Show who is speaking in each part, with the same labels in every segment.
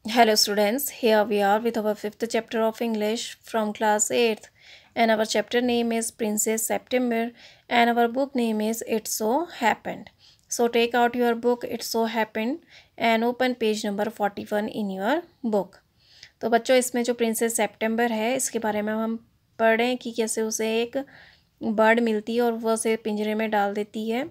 Speaker 1: Hello students, here we are with our fifth chapter of English from class 8th, and our chapter name is Princess September and our book name is It So Happened. So take out your book It So Happened and open page number 41 in your book. तो बच्चों इसमें जो princess September है इसके बारे में हम पढ़ें कि कैसे उसे एक बर्ड मिलती है और वह उसे पिंजरे में डाल देती है।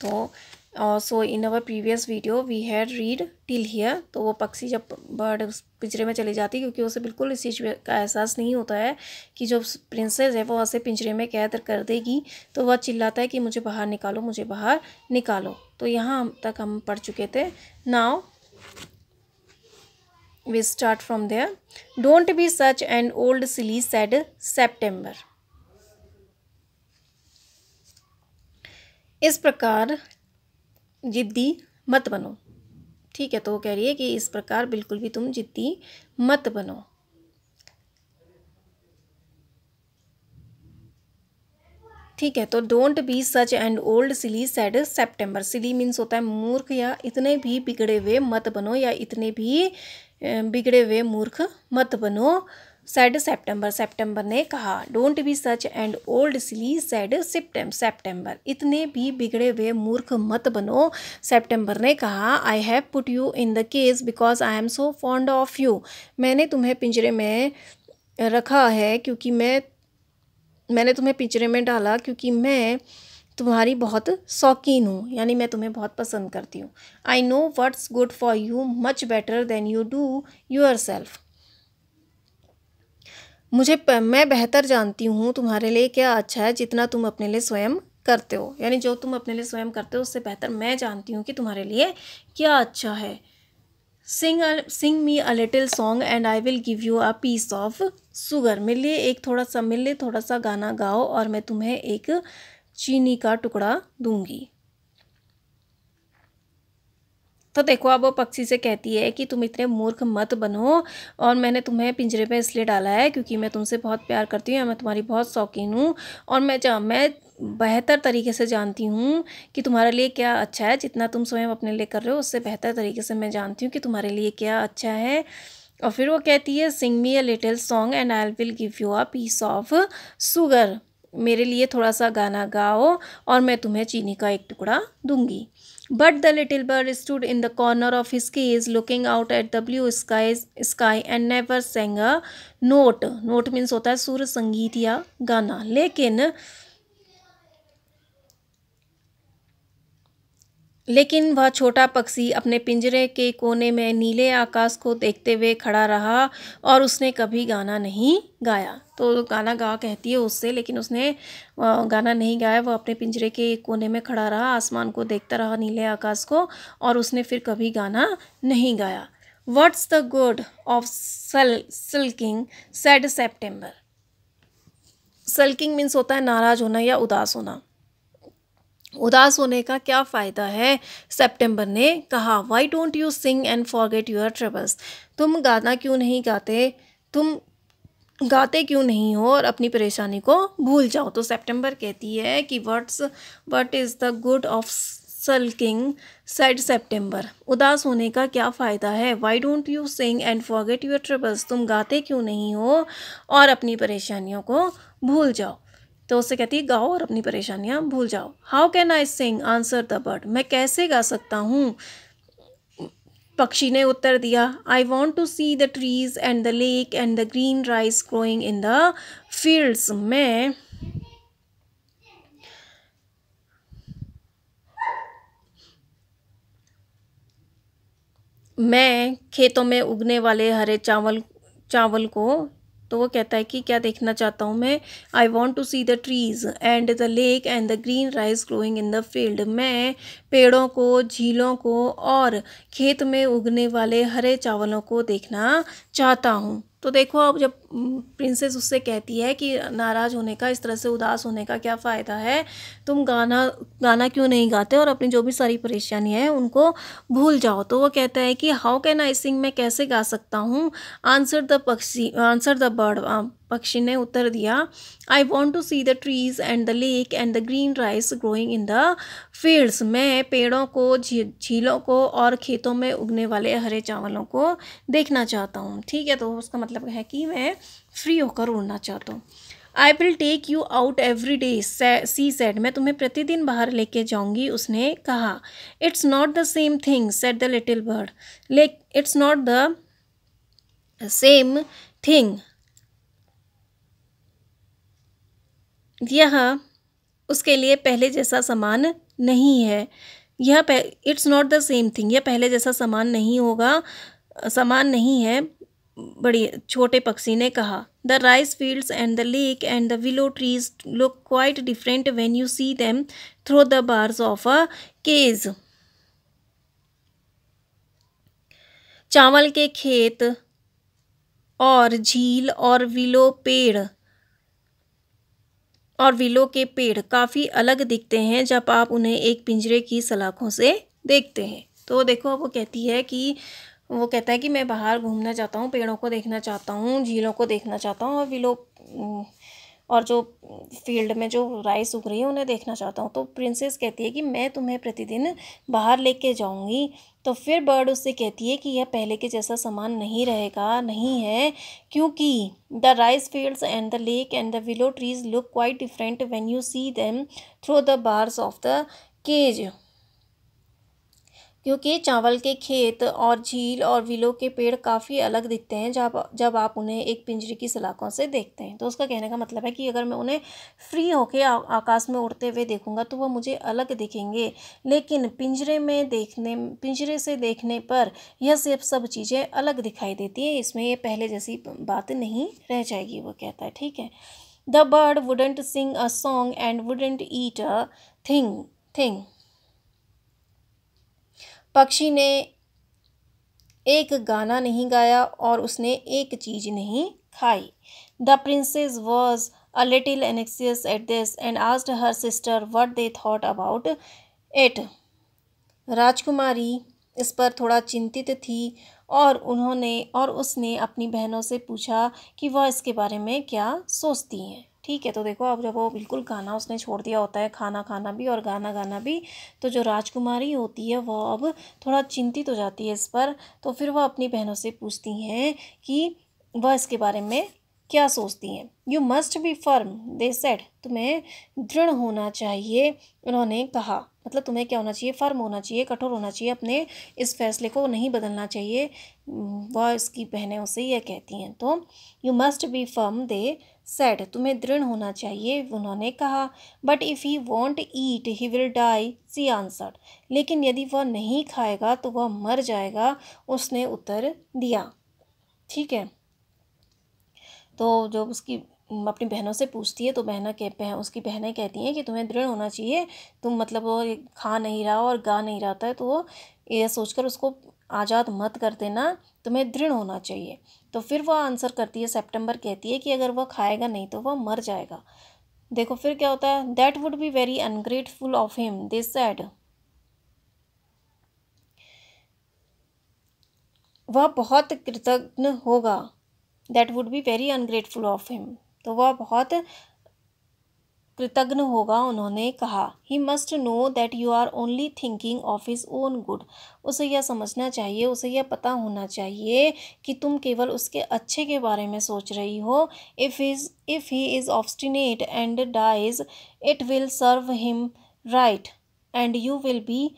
Speaker 1: तो so in our previous video we had read till here. तो वो पक्षी जब बर्ड पिंजरे में चली जाती है क्योंकि उसे बिल्कुल इस चीज़ का एहसास नहीं होता है कि जो प्रिंसेस है वो उसे पिंजरे में कैद कर देगी, तो वह चिल्लाता है कि मुझे बाहर निकालो, मुझे बाहर निकालो। तो यहाँ तक हम पढ़ चुके थे। Now we start from there. Don't be such an old silly said September. इस प्रकार जिद्दी मत बनो। ठीक है, तो वो कह रही है कि इस प्रकार बिल्कुल भी तुम जिद्दी मत बनो। ठीक है, तो don't be such and old silly said September. Silly means होता है मूर्ख या इतने भी बिगड़े हुए मत बनो या इतने भी बिगड़े हुए मूर्ख मत बनो। सेड सेप्टेम्बर, सेप्टेम्बर ने कहा। Don't be such and old silly said September, इतने भी बिगड़े हुए मूर्ख मत बनो, सेप्टेम्बर ने कहा। I have put you in the cage because I am so fond of you. मैंने तुम्हें पिंजरे में रखा है क्योंकि मैंने तुम्हें पिंजरे में डाला क्योंकि मैं तुम्हारी बहुत शौकीन हूँ, यानी मैं तुम्हें बहुत पसंद करती हूँ। I know what's good for you much better than you do your self. मैं बेहतर जानती हूँ तुम्हारे लिए क्या अच्छा है जितना तुम अपने लिए स्वयं करते हो, यानी जो तुम अपने लिए स्वयं करते हो उससे बेहतर मैं जानती हूँ कि तुम्हारे लिए क्या अच्छा है। Sing me a little song and I will give you a piece of sugar. मेरे लिए थोड़ा सा गाना गाओ और मैं तुम्हें एक चीनी का टुकड़ा दूंगी। तो देखो, अब वो पक्षी से कहती है कि तुम इतने मूर्ख मत बनो और मैंने तुम्हें पिंजरे पे इसलिए डाला है क्योंकि मैं तुमसे बहुत प्यार करती हूँ या मैं तुम्हारी बहुत शौकीन हूँ और मैं बेहतर तरीके से जानती हूँ कि तुम्हारे लिए क्या अच्छा है। जितना तुम स्वयं अपने लिए कर रहे हो उससे बेहतर तरीके से मैं जानती हूँ कि तुम्हारे लिए क्या अच्छा है। और फिर वो कहती है sing me a little song and I will give you a piece of sugar. मेरे लिए थोड़ा सा गाना गाओ और मैं तुम्हें चीनी का एक टुकड़ा दूंगी। But the little bird stood in the corner of his cage looking out at the blue sky and never sang a note. Note means होता है सुर, संगीत या गाना। लेकिन वह छोटा पक्षी अपने पिंजरे के कोने में नीले आकाश को देखते हुए खड़ा रहा और उसने कभी गाना नहीं गाया। तो गाना गा कहती है उससे, लेकिन उसने गाना नहीं गाया। वह अपने पिंजरे के कोने में खड़ा रहा, आसमान को देखता रहा, नीले आकाश को, और उसने फिर कभी गाना नहीं गाया। What's the good of sulking said September. Sulking means होता है नाराज होना या उदास होना। उदास होने का क्या फ़ायदा है, सितंबर ने कहा। Y don't you sing and forget your troubles. तुम गाना क्यों नहीं गाते, तुम गाते क्यों नहीं हो और अपनी परेशानी को भूल जाओ। तो सितंबर कहती है कि what is the good of sulking said September. उदास होने का क्या फ़ायदा है। Why don't you sing and forget your troubles. तुम गाते क्यों नहीं हो और अपनी परेशानियों को भूल जाओ। तो उससे कहती है गाओ और अपनी परेशानियाँ भूल जाओ। How can I sing answer the bird. मैं कैसे गा सकता हूँ, पक्षी ने उत्तर दिया। I want to see the trees and the lake and the green rice growing in the fields. मैं खेतों में उगने वाले हरे चावल को, तो वो कहता है कि क्या देखना चाहता हूँ मैं। I want to see the trees and the lake and the green rice growing in the field. मैं पेड़ों को, झीलों को और खेत में उगने वाले हरे चावलों को देखना चाहता हूँ। तो देखो, अब जब प्रिंसेस उससे कहती है कि नाराज़ होने का, इस तरह से उदास होने का क्या फ़ायदा है, तुम गाना क्यों नहीं गाते और अपनी जो भी सारी परेशानियाँ हैं उनको भूल जाओ। तो वो कहता है कि हाउ कैन आई सिंग। मैं कैसे गा सकता हूँ। Answer the bird. पक्षी ने उत्तर दिया, I want to see the trees and the lake and the green rice growing in the fields. मैं पेड़ों को, झीलों को और खेतों में उगने वाले हरे चावलों को देखना चाहता हूँ। ठीक है, तो उसका मतलब है कि मैं फ्री होकर उड़ना चाहता हूँ। I will take you out every day, she said. मैं तुम्हें प्रतिदिन बाहर लेके जाऊंगी, उसने कहा। It's not the same thing said the little bird. It's not the same thing, यह उसके लिए पहले जैसा समान नहीं है। It's not the same thing, यह पहले जैसा समान नहीं होगा, समान नहीं है। बड़ी छोटे पक्षी ने कहा, the rice fields and the lake and the willow trees look quite different when you see them through the bars of a cage. चावल के खेत और झील और विलो के पेड़ काफ़ी अलग दिखते हैं जब आप उन्हें एक पिंजरे की सलाखों से देखते हैं। तो देखो, वो कहता है कि मैं बाहर घूमना चाहता हूँ, पेड़ों को देखना चाहता हूँ, झीलों को देखना चाहता हूँ, और जो फील्ड में जो राइस उग रही है उन्हें देखना चाहता हूँ। तो प्रिंसेस कहती है कि मैं तुम्हें प्रतिदिन बाहर लेके जाऊँगी। तो फिर बर्ड उससे कहती है कि यह पहले के जैसा सामान नहीं रहेगा, नहीं है, क्योंकि the rice fields and the lake and the willow trees look quite different when you see them through the bars of the cage. क्योंकि चावल के खेत और झील और विलो के पेड़ काफ़ी अलग दिखते हैं जब आप उन्हें एक पिंजरे की सलाखों से देखते हैं। तो उसका कहने का मतलब है कि अगर मैं उन्हें फ्री होके आकाश में उड़ते हुए देखूंगा तो वह मुझे अलग दिखेंगे, लेकिन पिंजरे से देखने पर यह सब चीज़ें अलग दिखाई देती हैं, इसमें ये पहले जैसी बात नहीं रह जाएगी, वो कहता है। ठीक है, the bird wouldn't sing a song and wouldn't eat a thing. पक्षी ने एक गाना नहीं गाया और उसने एक चीज नहीं खाई। The princess was a little एनेक्सियस at this and asked her sister what they thought about it. राजकुमारी इस पर थोड़ा चिंतित थी और उसने अपनी बहनों से पूछा कि वह इसके बारे में क्या सोचती हैं। ठीक है, तो देखो, अब जब वो बिल्कुल गाना उसने छोड़ दिया होता है, खाना खाना भी और गाना गाना भी, तो जो राजकुमारी होती है वह अब थोड़ा चिंतित हो जाती है इस पर। तो फिर वह अपनी बहनों से पूछती हैं कि वह इसके बारे में क्या सोचती हैं। You must be firm they said. तुम्हें दृढ़ होना चाहिए, उन्होंने कहा। मतलब तुम्हें क्या होना चाहिए? फर्म होना चाहिए, कठोर होना चाहिए, अपने इस फैसले को नहीं बदलना चाहिए। वह इसकी बहनें उसे यह कहती हैं। तो you must be firm they said, तुम्हें दृढ़ होना चाहिए, उन्होंने कहा। But if he won't eat he will die, she answered. लेकिन यदि वह नहीं खाएगा तो वह मर जाएगा, उसने उत्तर दिया। ठीक है, तो जब उसकी अपनी बहनों से पूछती है तो उसकी बहनें कहती हैं कि तुम्हें दृढ़ होना चाहिए, तुम मतलब वो खा नहीं रहा और गा नहीं रहा था, तो वो यह सोचकर उसको आज़ाद मत कर देना, तुम्हें दृढ़ होना चाहिए। तो फिर वह आंसर करती है, सितंबर कहती है कि अगर वह खाएगा नहीं तो वह मर जाएगा। देखो फिर क्या होता है, that would be very ungrateful of him they said. वह बहुत कृतज्ञ होगा, that would be very ungrateful of him, तो वह बहुत कृतज्ञ होगा, उन्होंने कहा। He must know that you are only thinking of his own good. उसे यह समझना चाहिए, उसे यह पता होना चाहिए कि तुम केवल उसके अच्छे के बारे में सोच रही हो। If he is obstinate and dies it will serve him right and you will be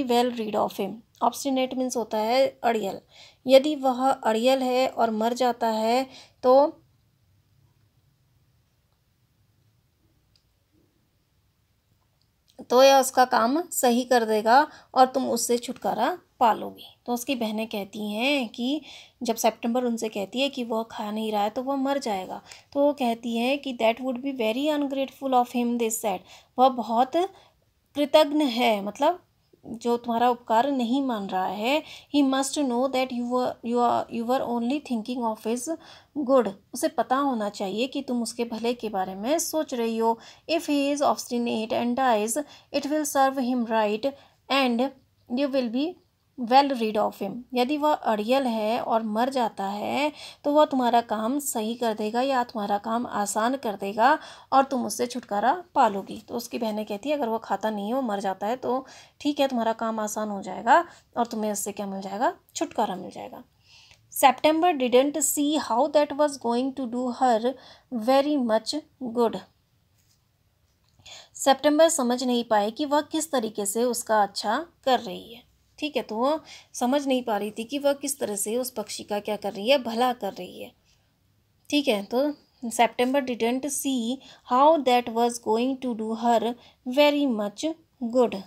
Speaker 1: well rid of him. Obstinate means होता है अड़ियल। यदि वह अड़ियल है और मर जाता है तो यह उसका काम सही कर देगा और तुम उससे छुटकारा पालोगी। तो उसकी बहनें कहती हैं कि जब सितंबर उनसे कहती है कि वह खा नहीं रहा है तो वह मर जाएगा, तो वो कहती है कि that would be very ungrateful of him this said. वह बहुत कृतज्ञ है, मतलब जो तुम्हारा उपकार नहीं मान रहा है। He must know that you are only thinking of his good. उसे पता होना चाहिए कि तुम उसके भले के बारे में सोच रही हो। If he is obstinate and dies it will serve him right and you will be well rid of him, यदि वह अड़ियल है और मर जाता है तो वह तुम्हारा काम सही कर देगा या तुम्हारा काम आसान कर देगा और तुम उससे छुटकारा पालोगी। तो उसकी बहनें कहती है अगर वो खाता नहीं हो, मर जाता है तो ठीक है, तुम्हारा काम आसान हो जाएगा और तुम्हें उससे क्या मिल जाएगा, छुटकारा मिल जाएगा। September didn't see how that was going to do her very much good. सितंबर समझ नहीं पाए कि वह किस तरीके से उसका अच्छा कर रही है। ठीक है, तो वो समझ नहीं पा रही थी कि वह किस तरह से उस पक्षी का क्या कर रही है, भला कर रही है। ठीक है, तो September didn't see how that was going to do her very much good.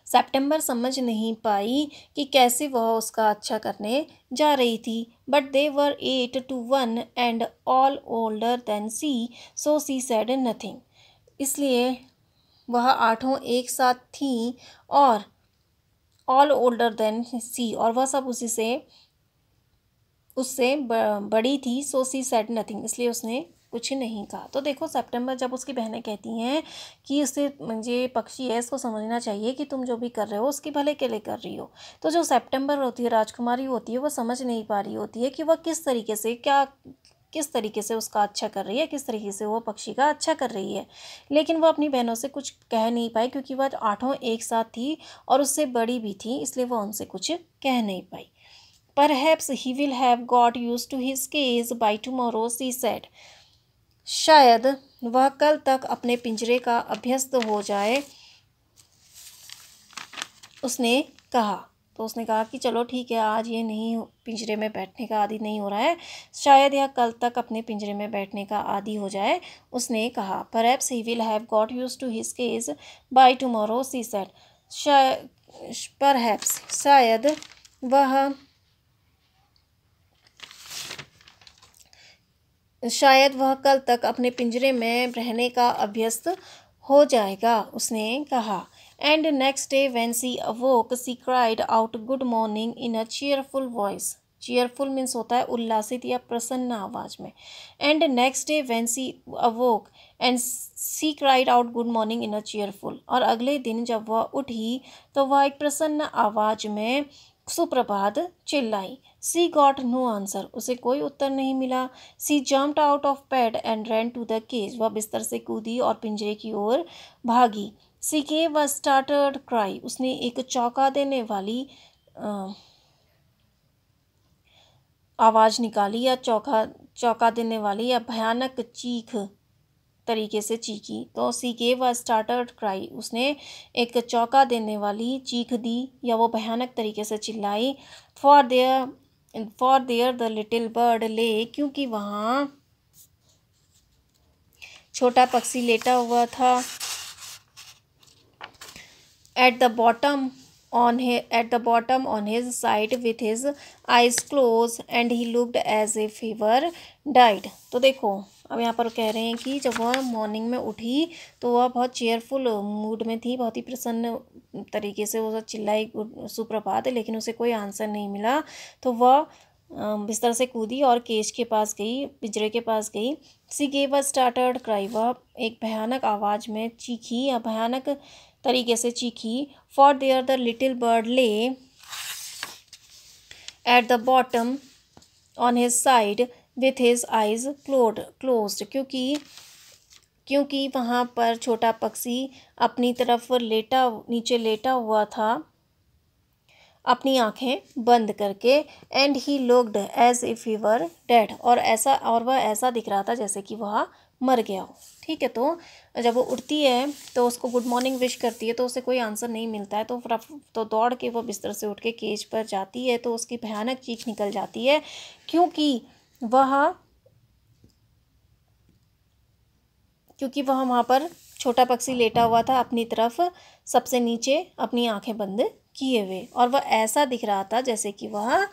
Speaker 1: सितंबर समझ नहीं पाई कि कैसे वह उसका अच्छा करने जा रही थी। But they were 8 to 1 and all older than she, so she said nothing. इसलिए वह आठों एक साथ थीं और ऑल ओल्डर देन सी, और वह सब उससे बड़ी थी। सो सी सेड नथिंग, इसलिए उसने कुछ नहीं कहा। तो देखो, सितंबर जब उसकी बहनें कहती हैं कि उससे मुझे पक्षी है, इसको समझना चाहिए कि तुम जो भी कर रहे हो उसके भले के लिए कर रही हो, तो जो सितंबर होती है, राजकुमारी होती है, वो समझ नहीं पा रही होती है कि वह किस तरीके से उसका अच्छा कर रही है, किस तरीके से वो पक्षी का अच्छा कर रही है। लेकिन वो अपनी बहनों से कुछ कह नहीं पाई क्योंकि वह आठों एक साथ थी और उससे बड़ी भी थी, इसलिए वह उनसे कुछ कह नहीं पाई। Perhaps he will have got used to his cage by tomorrow, she said. शायद वह कल तक अपने पिंजरे का अभ्यस्त हो जाए, उसने कहा। तो उसने कहा कि चलो ठीक है, आज ये नहीं पिंजरे में बैठने का आदी नहीं हो रहा है, शायद यह कल तक अपने पिंजरे में बैठने का आदी हो जाए, उसने कहा। Perhaps he will have got used to his cage by tomorrow, she said. Perhaps शायद वह कल तक अपने पिंजरे में रहने का अभ्यस्त हो जाएगा, उसने कहा। And next day when she awoke she cried out good morning in a cheerful voice. Cheerful means होता है उल्लासित या प्रसन्न आवाज में। And next day when she awoke and she cried out good morning in a cheerful, और अगले दिन जब वह उठी तो वह एक प्रसन्न आवाज में सुप्रभात चिल्लाई। सी गॉट नो आंसर, उसे कोई उत्तर नहीं मिला। She jumped out of bed and ran to the cage, वह बिस्तर से कूदी और पिंजरे की ओर भागी। सी गेव अ स्टार्टर्ड क्राई, उसने एक चौंका देने वाली आवाज़ निकाली या चौंका देने वाली या भयानक चीख तरीके से चीखी। तो सी गेव अ स्टार्टर्ड क्राई, उसने एक चौंका देने वाली चीख दी या वो भयानक तरीके से चिल्लाई। For there the little bird lay, क्योंकि वहाँ छोटा पक्षी लेटा हुआ था। At the bottom on his side with his eyes closed and he looked as if he were died. तो देखो, अब यहाँ पर कह रहे हैं कि जब वह मॉर्निंग में उठी तो वह बहुत चेयरफुल मूड में थी, बहुत ही प्रसन्न तरीके से वो चिल्लाई सुप्रभात, लेकिन उसे कोई आंसर नहीं मिला। तो वह बिस्तर से कूदी और केज के पास गई, पिंजरे के पास गई। सी गेव अ स्टार्टर्ड क्राई, वह एक भयानक आवाज़ में चीखी या भयानक तरीके से चीखी। For there the little bird lay at the bottom on his side with his eyes closed, क्योंकि वहाँ पर छोटा पक्षी अपनी तरफ नीचे लेटा हुआ था, अपनी आंखें बंद करके। And he looked as if he were dead, और वह ऐसा दिख रहा था जैसे कि वह मर गया हो। ठीक है, तो जब वो उठती है तो उसको गुड मॉर्निंग विश करती है तो उसे कोई आंसर नहीं मिलता है, तो दौड़ के वो बिस्तर से उठ के केज पर जाती है तो उसकी भयानक चीख निकल जाती है, क्योंकि वह वहाँ पर छोटा पक्षी लेटा हुआ था अपनी तरफ सबसे नीचे अपनी आंखें बंद किए हुए, और वह ऐसा दिख रहा था जैसे कि वह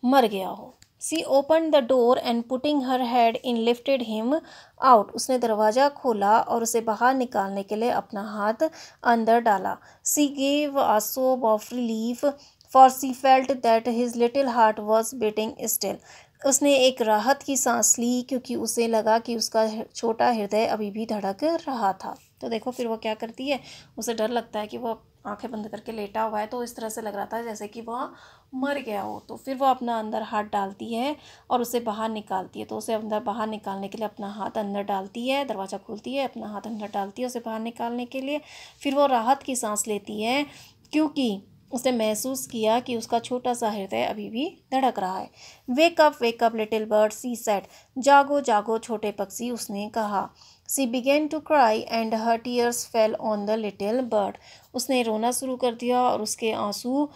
Speaker 1: मर गया हो। She open the door and putting her head in lifted him out, उसने दरवाज़ा खोला और उसे बाहर निकालने के लिए अपना हाथ अंदर डाला। सी गेव अ सोब of relief for C felt that his little heart was beating still, उसने एक राहत की सांस ली क्योंकि उसे लगा कि उसका छोटा हृदय अभी भी धड़क रहा था। तो देखो फिर वो क्या करती है, उसे डर लगता है कि वो आंखें बंद करके लेटा हुआ है, तो इस तरह से लग रहा था जैसे कि वह मर गया हो। तो फिर वो अपना अंदर हाथ डालती है और उसे बाहर निकालती है। तो उसे अंदर बाहर निकालने के लिए अपना हाथ अंदर डालती है, दरवाज़ा खोलती है, अपना हाथ अंदर डालती है उसे बाहर निकालने के लिए। फिर वो राहत की सांस लेती है क्योंकि उसने महसूस किया कि उसका छोटा सा हृदय अभी भी धड़क रहा है। Wake up little bird, she said. जागो जागो छोटे पक्षी, उसने कहा। She began to cry and her tears fell on the little bird. उसने रोना शुरू कर दिया और उसके आंसू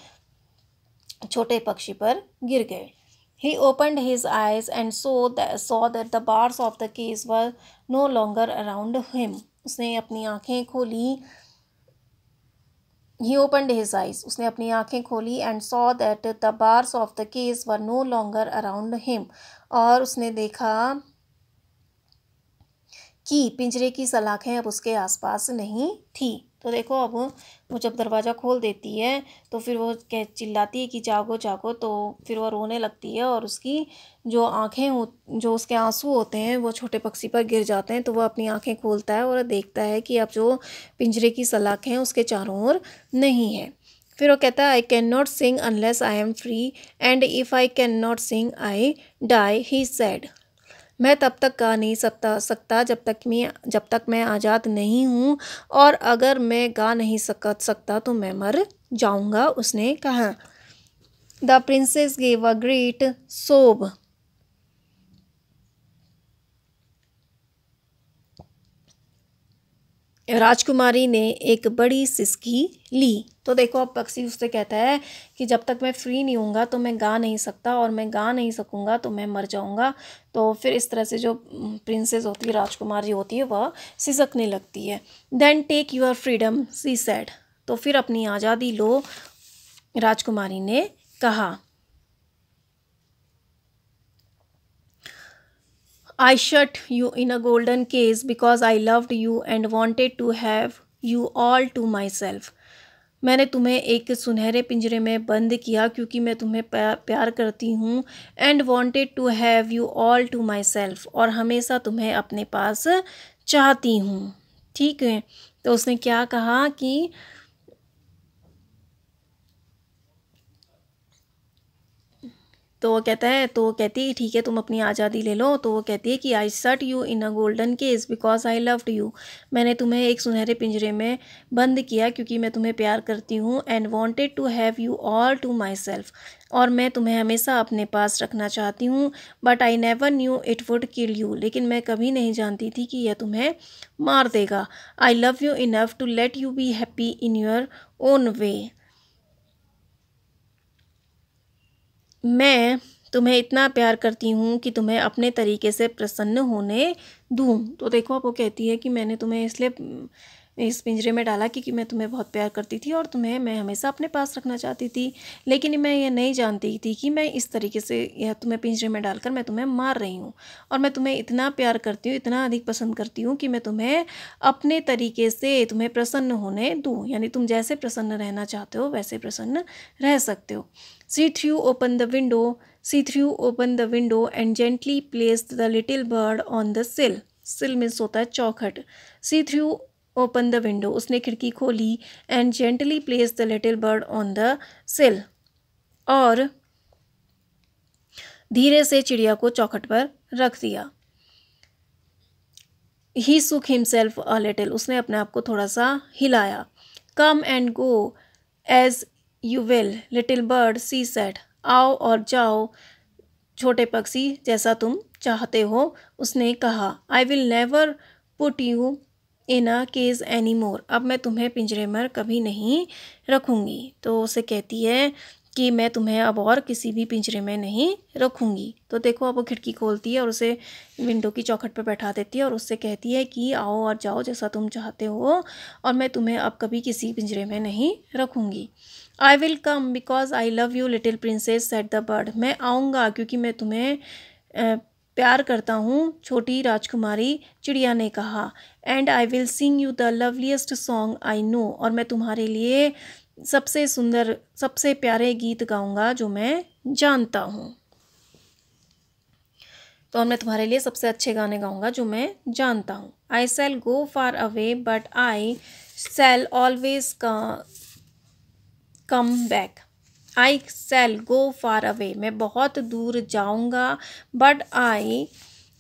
Speaker 1: छोटे पक्षी पर गिर गए। He opened his eyes and saw that the bars of the cage were no longer around him. उसने अपनी आंखें खोली। He opened his eyes. उसने अपनी आंखें खोली and saw that the bars of the cage were no longer around him. और उसने देखा कि पिंजरे की सलाखें अब उसके आसपास नहीं थी। तो देखो अब वो जब दरवाज़ा खोल देती है तो फिर वो कह चिल्लाती है कि जागो जागो। तो फिर वो रोने लगती है और उसकी जो आँखें हो, जो उसके आंसू होते हैं वो छोटे पक्षी पर गिर जाते हैं। तो वो अपनी आँखें खोलता है और देखता है कि अब जो पिंजरे की सलाखें हैं उसके चारों ओर नहीं है। फिर वो कहता है I can not sing unless I am free and if I can not sing I die, he said. मैं तब तक गा नहीं सकता जब तक मैं आज़ाद नहीं हूँ, और अगर मैं गा नहीं सकता तो मैं मर जाऊँगा, उसने कहा। The princess gave a great सोब। राजकुमारी ने एक बड़ी सिसकी ली। तो देखो अब पक्षी उससे कहता है कि जब तक मैं फ्री नहीं होऊंगा तो मैं गा नहीं सकता, और मैं गा नहीं सकूंगा तो मैं मर जाऊंगा। तो फिर इस तरह से जो प्रिंसेस होती है, राजकुमारी होती है, वह सिसकने लगती है। Then take your freedom, she said. तो फिर अपनी आज़ादी लो, राजकुमारी ने कहा। I shut you in a golden case because I loved you and wanted to have you all to myself. मैंने तुम्हें एक सुनहरे पिंजरे में बंद किया क्योंकि मैं तुम्हें प्यार करती हूँ, and wanted to have you all to myself, और हमेशा तुम्हें अपने पास चाहती हूँ। ठीक है, तो उसने क्या कहा कि तो वो कहता है, तो वो कहती है ठीक है तुम अपनी आज़ादी ले लो। तो वो कहती है कि आई सट you in a golden case because I loved you. मैंने तुम्हें एक सुनहरे पिंजरे में बंद किया क्योंकि मैं तुम्हें प्यार करती हूँ, and wanted to have you all to myself, और मैं तुम्हें हमेशा अपने पास रखना चाहती हूँ। But I never knew it would kill you, लेकिन मैं कभी नहीं जानती थी कि यह तुम्हें मार देगा। I love you enough to let you be happy in your own way. मैं तुम्हें इतना प्यार करती हूँ कि तुम्हें अपने तरीके से प्रसन्न होने दूँ। तो देखो अब वो कहती है कि मैंने तुम्हें इसलिए इस पिंजरे में डाला क्योंकि मैं तुम्हें बहुत प्यार करती थी और तुम्हें मैं हमेशा अपने पास रखना चाहती थी, लेकिन मैं ये नहीं जानती थी कि मैं इस तरीके से यह तुम्हें पिंजरे में डालकर मैं तुम्हें मार रही हूँ। और मैं तुम्हें इतना प्यार करती हूँ, इतना अधिक पसंद करती हूँ कि मैं तुम्हें अपने तरीके से तुम्हें प्रसन्न होने दूँ, यानी तुम जैसे प्रसन्न रहना चाहते हो वैसे प्रसन्न रह सकते हो। She threw open the window. She threw open the window and gently placed the little bird on the sill. Sill means होता है चौखट। She threw open the window. उसने खिड़की खोली and gently placed the little bird on the sill. और धीरे से चिड़िया को चौखट पर रख दिया। He shook himself a little. उसने अपने आप को थोड़ा सा हिलाया। Come and go as you will, little bird, she said. आओ और जाओ छोटे पक्षी, जैसा तुम चाहते हो, उसने कहा। I will never put you in a cage anymore. अब मैं तुम्हें पिंजरे में कभी नहीं रखूँगी। तो उसे कहती है कि मैं तुम्हें अब और किसी भी पिंजरे में नहीं रखूँगी। तो देखो अब वो खिड़की खोलती है और उसे विंडो की चौखट पर बैठा देती है और उससे कहती है कि आओ और जाओ जैसा तुम चाहते हो, और मैं तुम्हें अब कभी किसी पिंजरे में नहीं रखूँगी। I will come because I love you little princess, said the bird. मैं आऊँगा क्योंकि मैं तुम्हें प्यार करता हूँ, छोटी राजकुमारी चिड़िया ने कहा। And I will sing you the loveliest song I know, और मैं तुम्हारे लिए सबसे सुंदर सबसे प्यारे गीत गाऊंगा जो मैं जानता हूँ। तो मैं तुम्हारे लिए सबसे अच्छे गाने गाऊंगा जो मैं जानता हूँ। I shall go far away but I shall always come back. I shall go far away, मैं बहुत दूर जाऊंगा, but I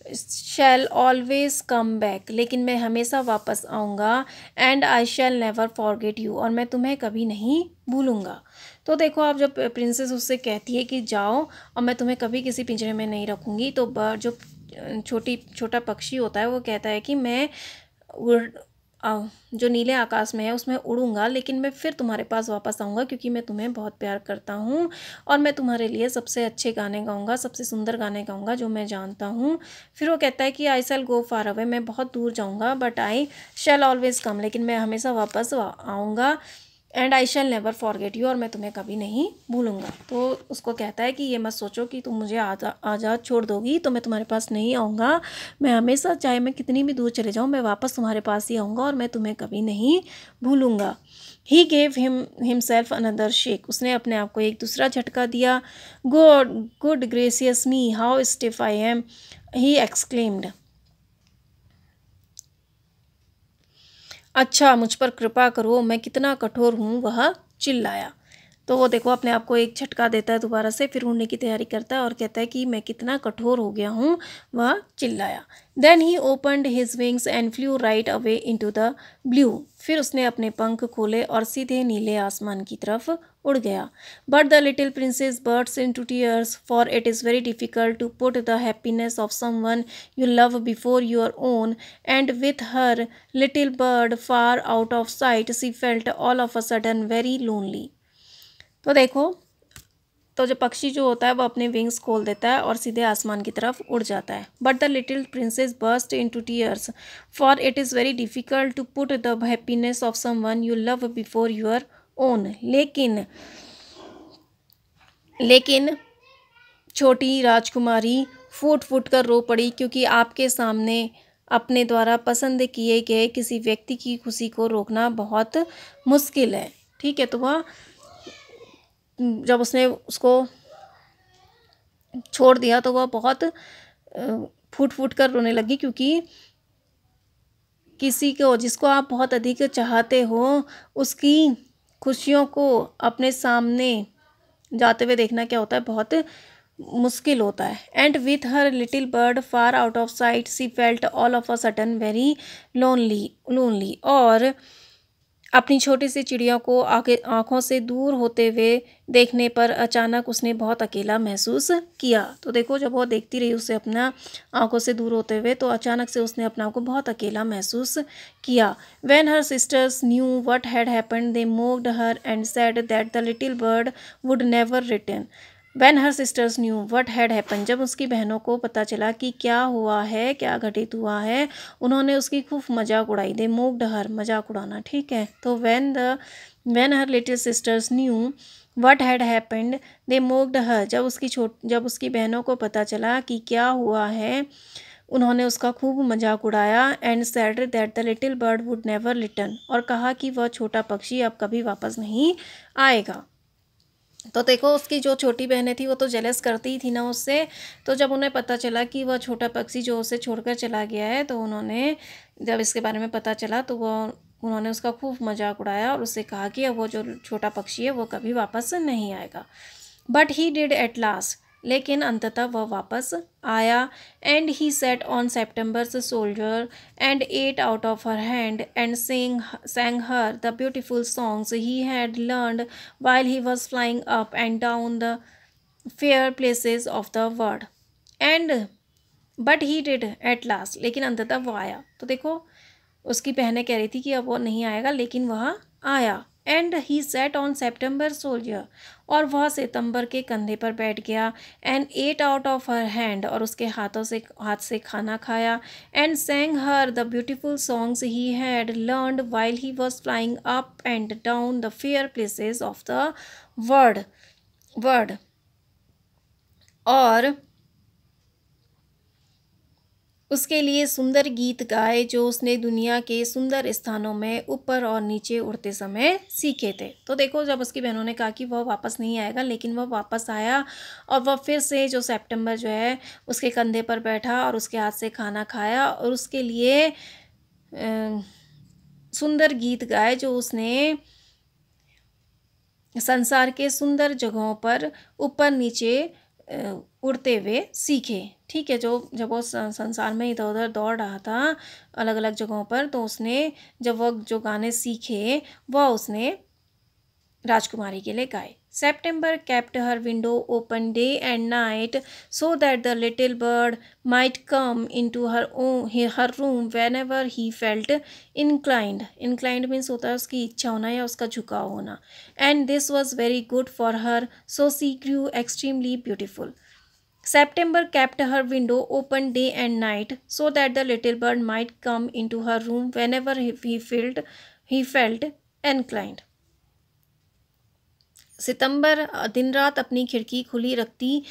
Speaker 1: shall always come back, लेकिन मैं हमेशा वापस आऊँगा। And I shall never forget you, और मैं तुम्हें कभी नहीं भूलूंगा। तो देखो, आप जब प्रिंसेस उससे कहती है कि जाओ और मैं तुम्हें कभी किसी पिंजरे में नहीं रखूँगी, तो जो छोटा पक्षी होता है वो कहता है कि मैं जो नीले आकाश में है उसमें उड़ूंगा, लेकिन मैं फिर तुम्हारे पास वापस आऊँगा क्योंकि मैं तुम्हें बहुत प्यार करता हूँ और मैं तुम्हारे लिए सबसे अच्छे गाने गाऊँगा, सबसे सुंदर गाने गाऊँगा जो मैं जानता हूँ। फिर वो कहता है कि आई शैल गो फार अवे, मैं बहुत दूर जाऊँगा, बट आई शैल ऑलवेज कम, लेकिन मैं हमेशा वापस आऊँगा। And I shall never forget you, और मैं तुम्हें कभी नहीं भूलूंगा। तो उसको कहता है कि ये मत सोचो कि तुम मुझे आज़ाद छोड़ दोगी तो मैं तुम्हारे पास नहीं आऊँगा। मैं हमेशा, चाहे मैं कितनी भी दूर चले जाऊँ, मैं वापस तुम्हारे पास ही आऊँगा और मैं तुम्हें कभी नहीं भूलूंगा। He gave himself another shake, उसने अपने आप को एक दूसरा झटका दिया। Good gracious me how stiff I am, he exclaimed. अच्छा, मुझ पर कृपा करो, मैं कितना कठोर हूँ, वह चिल्लाया। तो वो देखो अपने आप को एक झटका देता है दोबारा से, फिर उड़ने की तैयारी करता है और कहता है कि मैं कितना कठोर हो गया हूँ, वह चिल्लाया। Then he opened his wings and flew right away into the blue, फिर उसने अपने पंख खोले और सीधे नीले आसमान की तरफ उड़ गया। But the little princess burst into tears, for it is very difficult to put the happiness of someone you love before your own, and with her little bird far out of sight, she felt all of a sudden very lonely. तो देखो, तो जो पक्षी जो होता है वो अपने विंग्स खोल देता है और सीधे आसमान की तरफ उड़ जाता है। But the little princess burst into tears, for it is very difficult to put the happiness of someone you love before your own, लेकिन छोटी राजकुमारी फूट फूट कर रो पड़ी, क्योंकि आपके सामने अपने द्वारा पसंद किए गए किसी व्यक्ति की खुशी को रोकना बहुत मुश्किल है। ठीक है, तो वह जब उसने उसको छोड़ दिया तो वह बहुत फूट फूट कर रोने लगी, क्योंकि किसी को जिसको आप बहुत अधिक चाहते हो उसकी खुशियों को अपने सामने जाते हुए देखना क्या होता है, बहुत मुश्किल होता है। And with her little bird far out of site, C felt all of a sudden very lonely, और अपनी छोटी सी चिड़िया को आंखों से दूर होते हुए देखने पर अचानक उसने बहुत अकेला महसूस किया। तो देखो, जब वो देखती रही उसे अपना आंखों से दूर होते हुए, तो अचानक से उसने अपने आप को बहुत अकेला महसूस किया। When her sisters knew what had happened, they mocked her and said that the little bird would never return. When her sisters knew what had happened, जब उसकी बहनों को पता चला कि क्या हुआ है, क्या घटित हुआ है, उन्होंने उसकी खूब मजाक उड़ाई। They mocked her, मजाक उड़ाना, ठीक है। तो when her little sisters knew what had happened, they mocked her, जब उसकी बहनों को पता चला कि क्या हुआ है, उन्होंने उसका खूब मजाक उड़ाया। And said that the little bird would never return, और कहा कि वह छोटा पक्षी अब कभी वापस नहीं आएगा। तो देखो, उसकी जो छोटी बहनें थी वो तो जेलस करती ही थी ना उससे। तो जब उन्हें पता चला कि वह छोटा पक्षी जो उसे छोड़कर चला गया है, तो उन्होंने जब इसके बारे में पता चला तो उन्होंने उसका खूब मजाक उड़ाया और उससे कहा कि अब वो जो छोटा पक्षी है वो कभी वापस नहीं आएगा। But he did at last, लेकिन अंततः वह वापस आया। And he sat on September's shoulder and ate out of her hand and sang her the beautiful songs he had learned while he was flying up and down the fair places of the world. And but he did at last, लेकिन अंततः वो आया। तो देखो, उसकी बहनें कह रही थी कि अब वो नहीं आएगा, लेकिन वह आया। And he sat on September shoulder, और वह सितंबर के कंधे पर बैठ गया। And ate out of her hand, और उसके हाथ से खाना खाया। And sang her the beautiful songs he had learned while he was flying up and down the fair places of the world. और उसके लिए सुंदर गीत गाए जो उसने दुनिया के सुंदर स्थानों में ऊपर और नीचे उड़ते समय सीखे थे। तो देखो, जब उसकी बहनों ने कहा कि वह वापस नहीं आएगा, लेकिन वह वापस आया और वह फिर से जो सितंबर जो है उसके कंधे पर बैठा और उसके हाथ से खाना खाया और उसके लिए सुंदर गीत गाए जो उसने संसार के सुंदर जगहों पर ऊपर नीचे उड़ते हुए सीखे। ठीक है, जब वो संसार में इधर उधर दौड़ रहा था अलग अलग जगहों पर, तो उसने जब वो जो गाने सीखे वह उसने राजकुमारी के लिए गाए। September kept her window open day and night so that the little bird might come into her room whenever he felt inclined. Inclined means होता है उसकी इच्छा होना या उसका झुकाव होना. And this was very good for her, so she grew extremely beautiful. September kept her window open day and night so that the little bird might come into her room whenever he felt inclined. सितंबर दिन रात अपनी खिड़की खुली रखती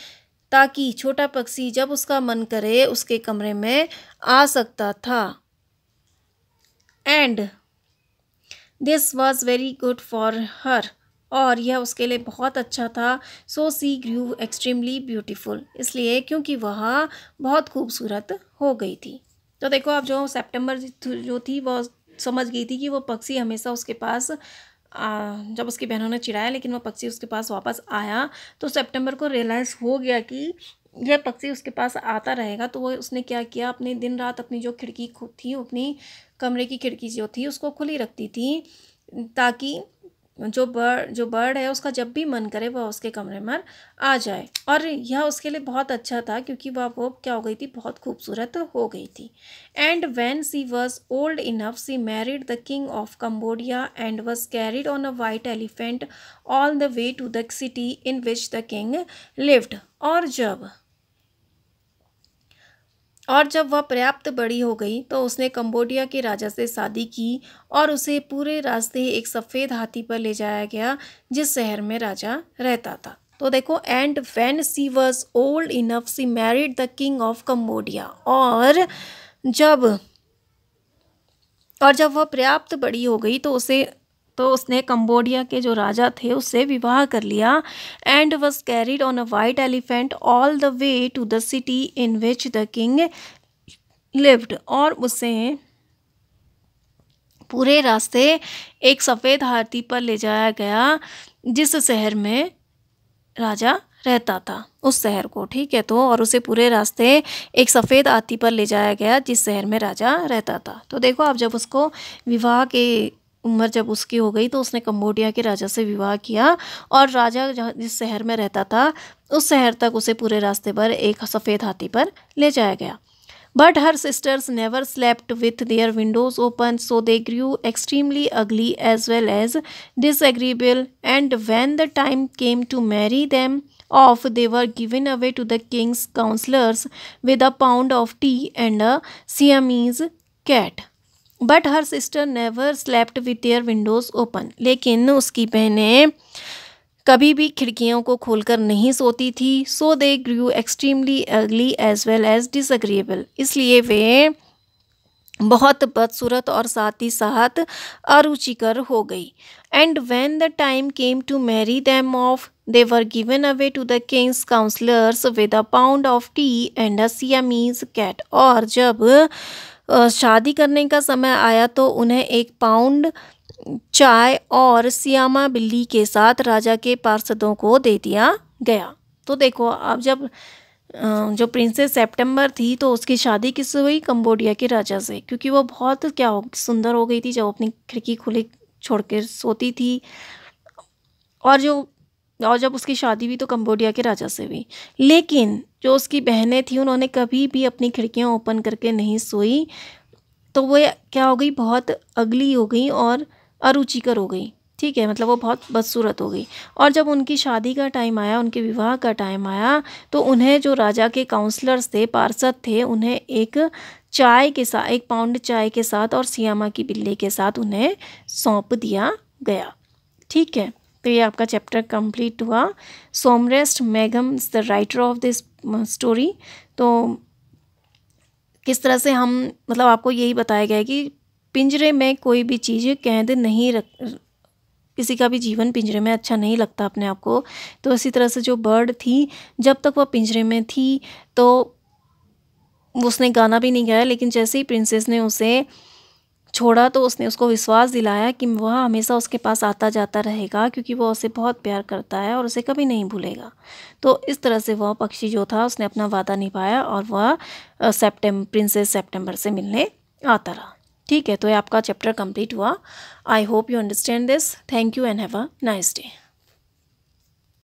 Speaker 1: ताकि छोटा पक्षी जब उसका मन करे उसके कमरे में आ सकता था। And this was very good for her, और यह उसके लिए बहुत अच्छा था। सो सी ग्रू एक्सट्रीमली ब्यूटीफुल, इसलिए क्योंकि वह बहुत खूबसूरत हो गई थी। तो देखो, अब जो सितंबर जो थी वह समझ गई थी कि वो पक्षी हमेशा उसके पास जब उसकी बहनों ने चिढ़ाया लेकिन वो पक्षी उसके पास वापस आया, तो सितंबर को रियलाइज़ हो गया कि यह पक्षी उसके पास आता रहेगा। तो वो उसने क्या किया, अपने दिन रात अपनी जो खिड़की थी, अपनी कमरे की खिड़की जो थी उसको खुली रखती थी ताकि जो बर्ड है उसका जब भी मन करे वह उसके कमरे में आ जाए। और यह उसके लिए बहुत अच्छा था क्योंकि वो क्या हो गई थी, बहुत खूबसूरत हो गई थी। And when she was old enough she married the king of Cambodia and was carried on a white elephant all the way to the city in which the king lived. और जब वह पर्याप्त बड़ी हो गई तो उसने कंबोडिया के राजा से शादी की और उसे पूरे रास्ते एक सफ़ेद हाथी पर ले जाया गया जिस शहर में राजा रहता था। तो देखो, and when she was old enough she married the king of Cambodia, और जब वह पर्याप्त बड़ी हो गई तो उसने कंबोडिया के जो राजा थे उससे विवाह कर लिया। And was carried on a white elephant all the way to the city in which the king lived, और उसे पूरे रास्ते एक सफ़ेद हाथी पर ले जाया गया जिस शहर में राजा रहता था, उस शहर को। ठीक है, तो और उसे पूरे रास्ते एक सफ़ेद हाथी पर ले जाया गया जिस शहर में राजा रहता था। तो देखो, अब जब उसको विवाह के उम्र जब उसकी हो गई तो उसने कंबोडिया के राजा से विवाह किया और राजा जिस शहर में रहता था उस शहर तक उसे पूरे रास्ते पर एक सफ़ेद हाथी पर ले जाया गया। But her sisters never slept with their windows open, so they grew extremely ugly as well as disagreeable. And when the time came to marry them off, they were given away to the king's counselors with a pound of tea and a Siamese cat. But her sister never slept with their windows open. लेकिन उसकी बहनें कभी भी खिड़कियों को खोलकर नहीं सोती थी। सो दे ग्रू एक्सट्रीमली अगली एज वेल एज डिसएग्रीएबल, इसलिए वे बहुत बदसूरत और साथ ही साथ अरुचिकर हो गई। And when the time came to marry them off, they were given away to the king's counsellors with a pound of tea and a Siamese cat, और जब शादी करने का समय आया तो उन्हें एक पाउंड चाय और सियामा बिल्ली के साथ राजा के पार्षदों को दे दिया गया। तो देखो, अब जब जो प्रिंसेस सितंबर थी तो उसकी शादी किससे हुई, कंबोडिया के राजा से, क्योंकि वो बहुत सुंदर हो गई थी जब अपनी खिड़की खुली छोड़ कर सोती थी। और जब उसकी शादी हुई तो कंबोडिया के राजा से हुई। लेकिन जो उसकी बहनें थी उन्होंने कभी भी अपनी खिड़कियाँ ओपन करके नहीं सोई, तो वो क्या हो गई, बहुत अगली हो गई और अरुचिकर हो गई। ठीक है, मतलब वो बहुत बदसूरत हो गई। और जब उनकी शादी का टाइम आया, उनके विवाह का टाइम आया, तो उन्हें जो राजा के काउंसलर्स थे, पार्षद थे, उन्हें एक पाउंड चाय के साथ और सियामा की बिल्ली के साथ उन्हें सौंप दिया गया। ठीक है, तो ये आपका चैप्टर कंप्लीट हुआ। सोमरेस्ट मैगम is the writer of this story. तो किस तरह से हम मतलब आपको यही बताया गया है कि पिंजरे में कोई भी चीज़ कैद नहीं रख, किसी का भी जीवन पिंजरे में अच्छा नहीं लगता अपने आप को। तो इसी तरह से जो बर्ड थी, जब तक वह पिंजरे में थी तो उसने गाना भी नहीं गाया, लेकिन जैसे ही प्रिंसेस ने उसे छोड़ा तो उसने उसको विश्वास दिलाया कि वह हमेशा उसके पास आता जाता रहेगा, क्योंकि वह उसे बहुत प्यार करता है और उसे कभी नहीं भूलेगा। तो इस तरह से वह पक्षी जो था उसने अपना वादा निभाया और वह प्रिंसेस सेप्टेम्बर से मिलने आता रहा। ठीक है, तो ये आपका चैप्टर कंप्लीट हुआ। I hope you understand this. Thank you and have a nice day.